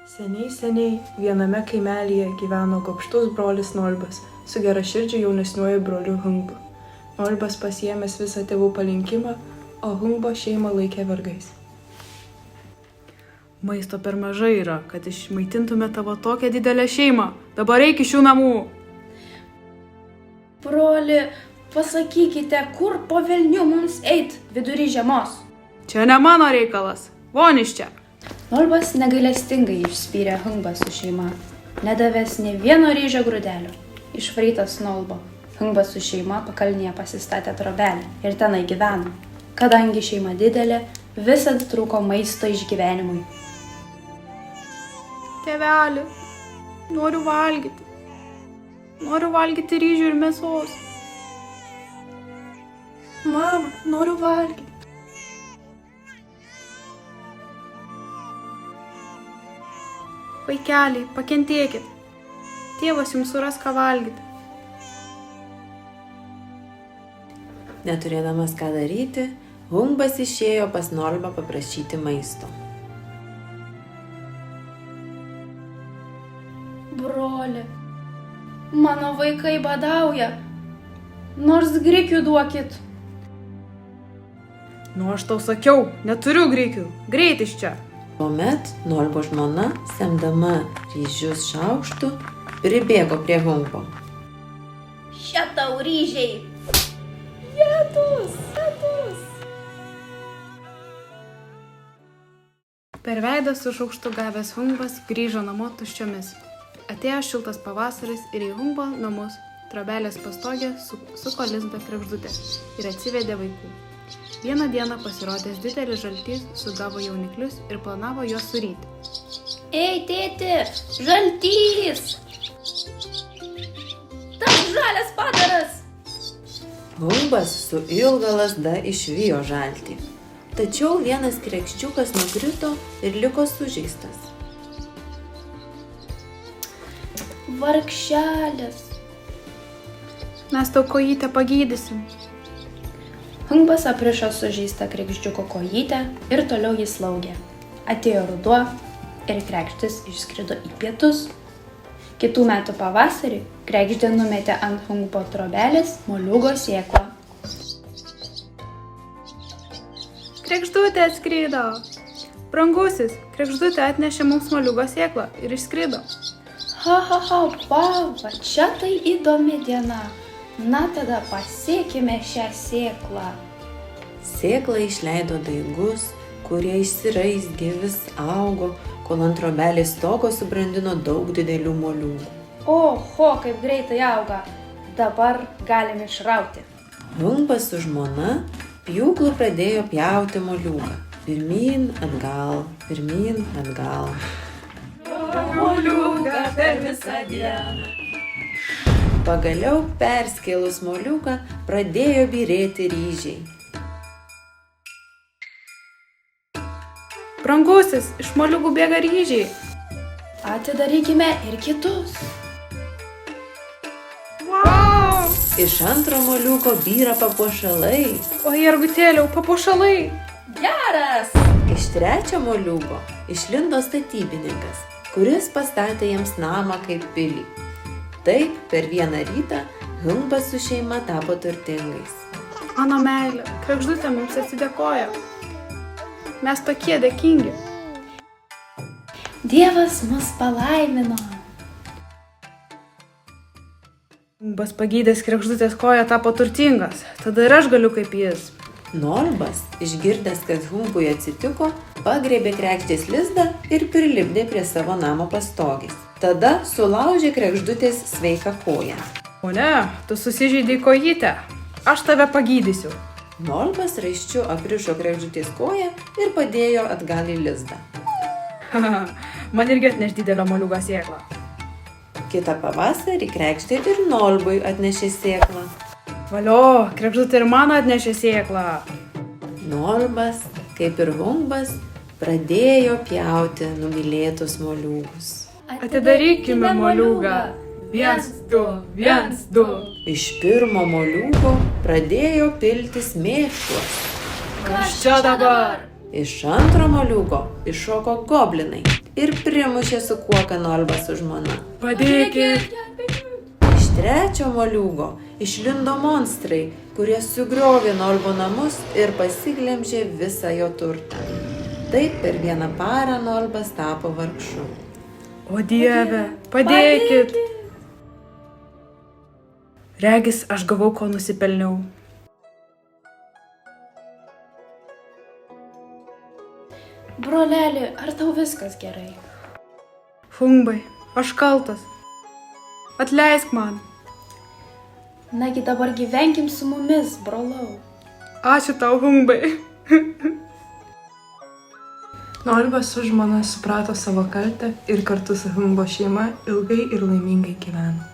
Seniai, seniai viename kaimelyje gyveno gobštus brolis Nolbas su geraširdžiu jaunesniuoju broliu Hungbu. Nolbas pasiėmęs visą tėvų palinkimą, o Hungbo šeimą laikė vergais. Maisto per mažai yra, kad išmaitintume tavo tokią didelę šeimą. Dabar eik iš šių namų. Broli, pasakykite, kur po velnių mums eit vidury žiemos? Čia ne mano reikalas. Von iš čia. Nolbas negailestingai išspyrė Hungbą su šeima, nedavęs nė vieno ryžio grūdelio. Išvarytas Nolbo, Hungbas su šeima pakalnėje pasistatė trobelę ir tenai gyveno. Kadangi šeima didelė, visad trūko maisto išgyvenimui. Tėveli, noriu valgyti. Noriu valgyti ryžių ir mėsos. Mama, noriu valgyti. Vaikeliai, pakentėkit. Tėvas jums suras ką valgyti. Neturėdamas ką daryti, Hungbas išėjo pas Nolbą paprašyti maisto. Broli, mano vaikai badauja, nors grikių duokit. Nu, aš tau sakiau, neturiu grikių. Greit iš čia. Tuomet Nolbo žmona, semdama ryžius šaukštu, pribėgo prie Hungbo. Še tau ryžiai. Per veidą su šaukštu gavęs Hungbas grįžo namo tuščiomis. Atėjo šiltas pavasaris ir į Hungbo namus trobelės pastogė suko lizdą kregždutė ir atsivedė vaikų. Vieną dieną pasirodęs didelis žaltys sugavo jauniklius ir planavo juos suryti. Ei, tėti, žaltys! Tas žalias padaras! Hungbas su ilga lazda išvijo žaltį, tačiau vienas kregždžiukas nukrito ir liko sužeistas. Vargšelis! Mes tau kojytę pagydysim. Hungbas aprišo sužeistą kregždžiuko kojytę ir toliau jį slaugė. Atėjo ruduo ir kregždis išskrido į pietus. Kitų metų pavasarį kregždė numetė ant Hungbo trobelės moliūgo sėklą. Kregždutė atskrido. Brangusis, kregždutė atnešė mums moliūgo sėklą ir išskrido. Vau, čia tai įdomi diena. Na tada pasiekime šią sėklą. Sėklą išleido daigus, kurie išsiraizgė, vis augo, kol ant trobelės stogo subrandino daug didelių moliūgų. Oho, kaip greitai auga. Dabar galime išrauti. Hungbas su žmona pjūklu pradėjo pjauti moliūgą. Pirmyn, atgal, pirmyn, atgal. Moliūgą per visą dieną. Pagaliau perskėlus moliūgą pradėjo byrėti ryžiai. Brangusis, iš moliūgų bėga ryžiai. Atidarykime ir kitus. Wow! Iš antro moliūgo byra papuošalai. O jergutėliau, papuošalai. Geras! Iš trečio moliūgo išlindo statybininkas, kuris pastatė jiems namą kaip pilį. Taip, per vieną rytą Hungbas su šeima tapo turtingais. Mano meilė, kregždutė mums atsidėkoja. Mes tokie dėkingi. Dievas mus palaimino. Hungbas pagydęs kregždutės koją tapo turtingas. Tada ir aš galiu kaip jis. Nolbas, išgirdęs, kas Hungbui atsitiko, pagriebė kregždės lizdą ir prilipdė prie savo namo pastogės. Tada sulaužė kregždutės sveiką koją. O ne, tu susižeidei kojytę. Aš tave pagydysiu. Nolbas raiščiu aprišo kregždutės koją ir padėjo atgal į lizdą. Man irgi atneš didelio moliūgo sėklą. Kitą pavasarį kregždė ir Nolbui atnešė sėklą. Valio, kregždutė ir man atnešė sėklą. Nolbas, kaip ir Hungbas, pradėjo pjauti numylėtus moliūgus. Atidarykime moliūgą. 1, 2, 1, 2. Iš pirmo moliūgo pradėjo piltis mėšlas. Kas čia dabar? Iš antro moliūgo iššoko goblinai. ir primušė su kuoka Nolbą su žmona. Padėkit! Iš trečio moliūgo išlindo monstrai, kurie sugriovė Nolbo namus ir pasiglemžė visą jo turtą. Taip per vieną parą Nolbas tapo vargšu. O Dieve, padėkit! Regis, aš gavau, ko nusipelniau. Broleli, ar tau viskas gerai? Humbai, aš kaltas. Atleisk man. Nagi dabar gyvenkim su mumis, brolau. Ačiū tau, Humbai. Nolbas su žmona suprato savo kaltę ir kartu su Humbo šeima ilgai ir laimingai gyveno.